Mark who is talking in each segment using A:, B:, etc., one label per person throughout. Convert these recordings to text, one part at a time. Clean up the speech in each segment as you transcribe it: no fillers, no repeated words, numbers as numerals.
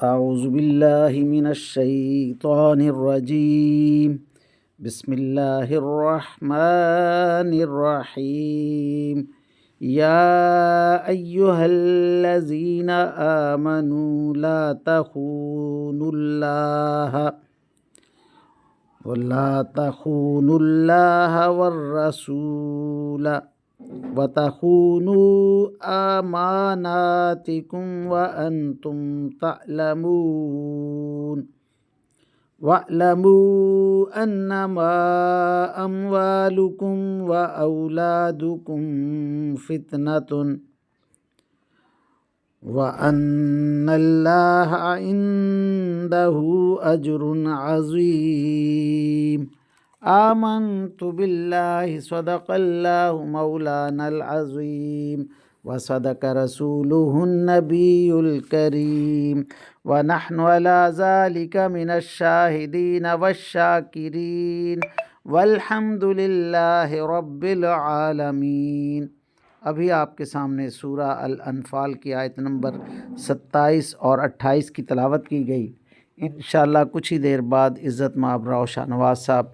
A: أعوذ بالله من الشيطان الرجيم. بسم الله الرحمن الرحيم. يا أيها الذين آمنوا لا تخونوا الله والرسول وتخونوا أماناتكم وأنتم تعلمون. واعلموا أنما أموالكم وأولادكم فتنة وأن الله عنده أجر عظيم. آمنت بالله صدق الله مولانا العظيم وصدق رسوله النبي الكريم ونحن على ذلك من الشاهدين والشاكرين والحمد لله رب العالمین۔ ابھی آپ کے سامنے سورہ الانفال کی آیت نمبر 27 اور 28 کی تلاوت کی گئی۔ انشاءاللہ کچھ ہی دیر بعد عزت مآب راؤ شاہ نواز صاحب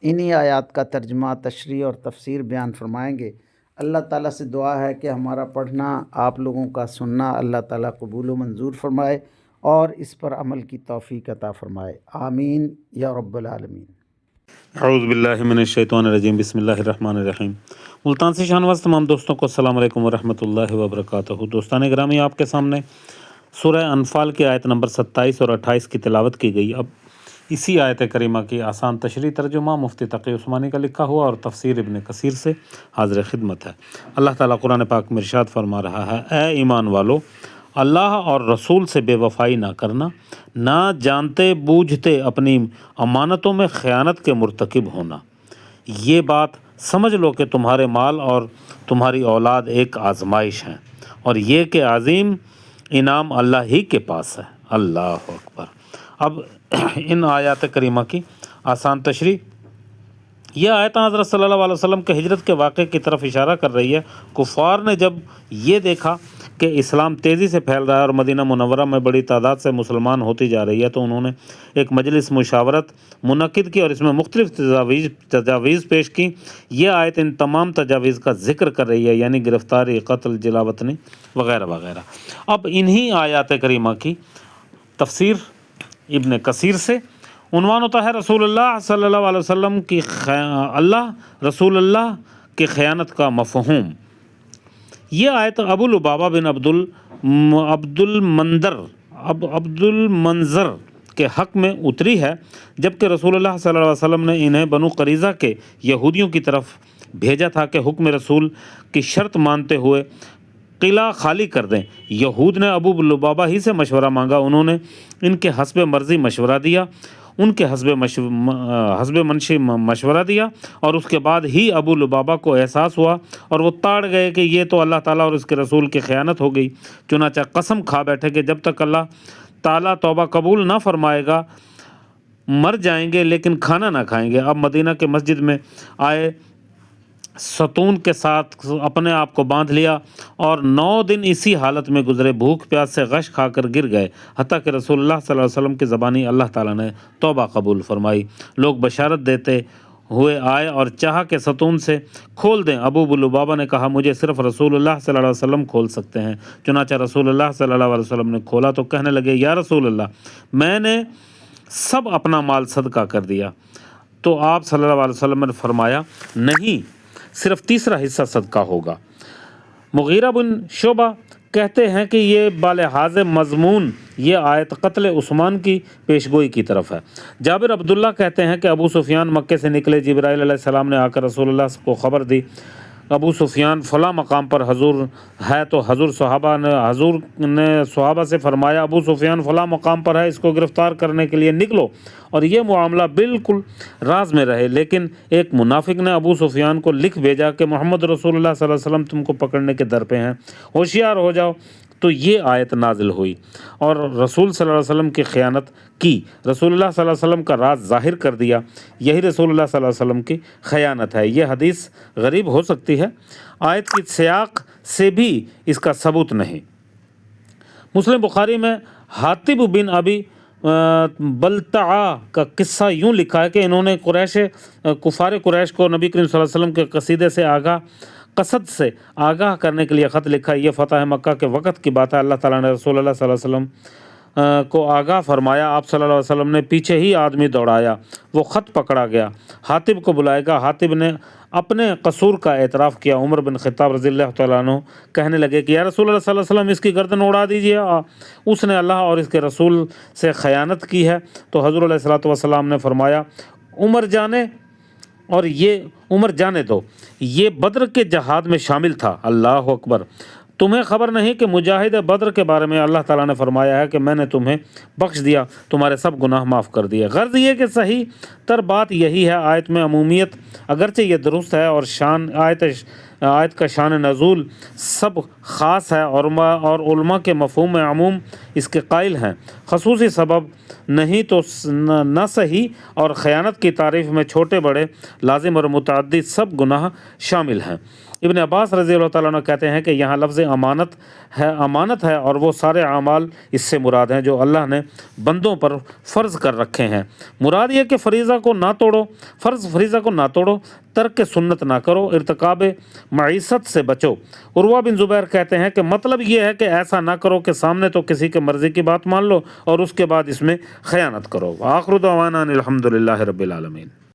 A: انہی آیات کا ترجمہ، تشریح اور تفسیر بیان فرمائیں گے۔ اللہ تعالیٰ سے دعا ہے کہ ہمارا پڑھنا، آپ لوگوں کا سننا اللہ تعالیٰ قبول و منظور فرمائے اور اس پر عمل کی توفیق عطا فرمائے، آمین یا رب العالمین۔
B: اعوذ باللہ من الشیطان الرجیم، بسم اللہ الرحمن الرحیم۔ ملتان سے شاہ نواز تمام دوستوں کو السلام علیکم ورحمۃ اللہ وبرکاتہ۔ دوستان گرامی، آپ کے سامنے سورہ انفال کی آیت نمبر 27 اور 28 کی تلاوت کی گئی۔ اب اسی آیت کریمہ کی آسان تشریح ترجمہ مفتی تقی عثمانی کا لکھا ہوا اور تفسیر ابن کثیر سے حاضر خدمت ہے۔ اللہ تعالیٰ قرآن پاک میں ارشاد فرما رہا ہے، اے ایمان والو، اللہ اور رسول سے بے وفائی نہ کرنا، نہ جانتے بوجھتے اپنی امانتوں میں خیانت کے مرتکب ہونا۔ یہ بات سمجھ لو کہ تمہارے مال اور تمہاری اولاد ایک آزمائش ہیں، اور یہ کہ عظیم انعام اللہ ہی کے پاس ہے۔ اللہ اکبر۔ اب ان آیات کریمہ کی آسان تشریح۔ یہ آیت حضرت صلی اللہ علیہ وسلم کے ہجرت کے واقعے کی طرف اشارہ کر رہی ہے۔ کفار نے جب یہ دیکھا کہ اسلام تیزی سے پھیل رہا ہے اور مدینہ منورہ میں بڑی تعداد سے مسلمان ہوتی جا رہی ہے، تو انہوں نے ایک مجلس مشاورت منعقد کی اور اس میں مختلف تجاویز پیش کی۔ یہ آیت ان تمام تجاویز کا ذکر کر رہی ہے، یعنی گرفتاری، قتل، جلا وطنی وغیرہ وغیرہ۔ اب انہی آیات کریمہ کی تفسیر ابن کثیر سے عنوان ہوتا ہے رسول اللہ صلی اللہ علیہ وسلم کی رسول اللہ کی خیانت کا مفہوم۔ یہ آیت ابو لبابہ بن عبد المنذر کے حق میں اتری ہے، جبکہ رسول اللہ صلی اللہ علیہ وسلم نے انہیں بنو قریظہ کے یہودیوں کی طرف بھیجا تھا کہ حکم رسول کی شرط مانتے ہوئے قلعہ خالی کر دیں۔ یہود نے ابو لبابہ ہی سے مشورہ مانگا، انہوں نے ان کے حسب مرضی مشورہ دیا، ان کے حسب منشی مشورہ دیا، اور اس کے بعد ہی ابو لبابہ کو احساس ہوا اور وہ تاڑ گئے کہ یہ تو اللہ تعالیٰ اور اس کے رسول کی خیانت ہو گئی۔ چنانچہ قسم کھا بیٹھے کہ جب تک اللہ تعالیٰ توبہ قبول نہ فرمائے گا مر جائیں گے لیکن کھانا نہ کھائیں گے۔ اب مدینہ کے مسجد میں آئے، ستون کے ساتھ اپنے آپ کو باندھ لیا اور 9 دن اسی حالت میں گزرے، بھوک پیاس سے غش کھا کر گر گئے، حتیٰ کہ رسول اللہ صلی اللہ علیہ وسلم کی زبانی اللہ تعالیٰ نے توبہ قبول فرمائی۔ لوگ بشارت دیتے ہوئے آئے اور چاہا کہ ستون سے کھول دیں۔ ابو لبابہ نے کہا، مجھے صرف رسول اللہ صلی اللہ علیہ وسلم کھول سکتے ہیں۔ چنانچہ رسول اللہ صلی اللہ علیہ وسلم نے کھولا تو کہنے لگے، یا رسول اللہ، میں نے سب اپنا مال صدقہ کر دیا۔ تو آپ صلی اللہ علیہ وسلم نے فرمایا، نہیں، صرف تیسرا حصہ صدقہ ہوگا۔ مغیرہ بن شعبہ کہتے ہیں کہ یہ بالحاظ مضمون یہ آیت قتل عثمان کی پیشگوئی کی طرف ہے۔ جابر عبداللہ کہتے ہیں کہ ابو سفیان مکے سے نکلے، جبرائیل علیہ السلام نے آ کر رسول اللہ کو خبر دی، ابو سفیان فلاں مقام پر حضور ہے، تو حضور نے صحابہ سے فرمایا، ابو سفیان فلاں مقام پر ہے، اس کو گرفتار کرنے کے لیے نکلو۔ اور یہ معاملہ بالکل راز میں رہے، لیکن ایک منافق نے ابو سفیان کو لکھ بھیجا کہ محمد رسول اللہ صلی اللہ علیہ وسلم تم کو پکڑنے کے در پہ ہیں، ہوشیار ہو جاؤ۔ تو یہ آیت نازل ہوئی اور رسول صلی اللہ علیہ وسلم کی خیانت کی، رسول اللہ صلی اللہ علیہ وسلم کا راز ظاہر کر دیا۔ یہی رسول اللہ صلی اللہ علیہ وسلم کی خیانت ہے۔ یہ حدیث غریب ہو سکتی ہے، آیت کی سیاق سے بھی اس کا ثبوت نہیں۔ مسلم بخاری میں حاطب بن ابی بلتعا کا قصہ یوں لکھا ہے کہ انہوں نے کفار قریش کو نبی کریم صلی اللہ علیہ وسلم کے قصیدے سے قصد سے آگاہ کرنے کے لیے خط لکھا۔ یہ فتح مکہ کے وقت کی بات ہے۔ اللہ تعالیٰ نے رسول اللہ صلی اللہ علیہ وسلم کو آگاہ فرمایا۔ آپ صلی اللہ علیہ وسلم نے پیچھے ہی آدمی دوڑایا، وہ خط پکڑا گیا۔ حاطب کو بلائے گا۔ حاطب نے اپنے قصور کا اعتراف کیا۔ عمر بن خطاب رضی اللہ تعالیٰ عنہ کہنے لگے کہ یا رسول اللہ صلی اللہ علیہ وسلم، اس کی گردن اڑا دیجیے، اس نے اللہ اور اس کے رسول سے خیانت کی ہے۔ تو حضور علیہ الصلوۃ والسلام نے فرمایا عمر جانے دو، یہ بدر کے جہاد میں شامل تھا۔ اللہ اکبر۔ تمہیں خبر نہیں کہ مجاہد بدر کے بارے میں اللہ تعالیٰ نے فرمایا ہے کہ میں نے تمہیں بخش دیا، تمہارے سب گناہ معاف کر دیے۔ غرض یہ کہ صحیح تر بات یہی ہے، آیت میں عمومیت اگرچہ یہ درست ہے اور آیت کا شان نزول سب خاص ہے، اور علماء کے مفہوم عموم اس کے قائل ہیں۔ خصوصی سبب نہیں تو نہ صحیح اور خیانت کی تعریف میں چھوٹے بڑے لازم اور متعدد سب گناہ شامل ہیں۔ ابن عباس رضی اللہ تعالیٰ عنہ کہتے ہیں کہ یہاں لفظ امانت ہے اور وہ سارے اعمال اس سے مراد ہیں جو اللہ نے بندوں پر فرض کر رکھے ہیں۔ مراد یہ کہ فریضہ کو نہ توڑو، ترک سنت نہ کرو، ارتکاب معیشت سے بچو۔ عروہ بن زبیر کہتے ہیں کہ مطلب یہ ہے کہ ایسا نہ کرو کہ سامنے تو کسی کے مرضی کی بات مان لو اور اس کے بعد اس میں خیانت کرو۔ آخر دعوانا الحمدللہ رب العالمین۔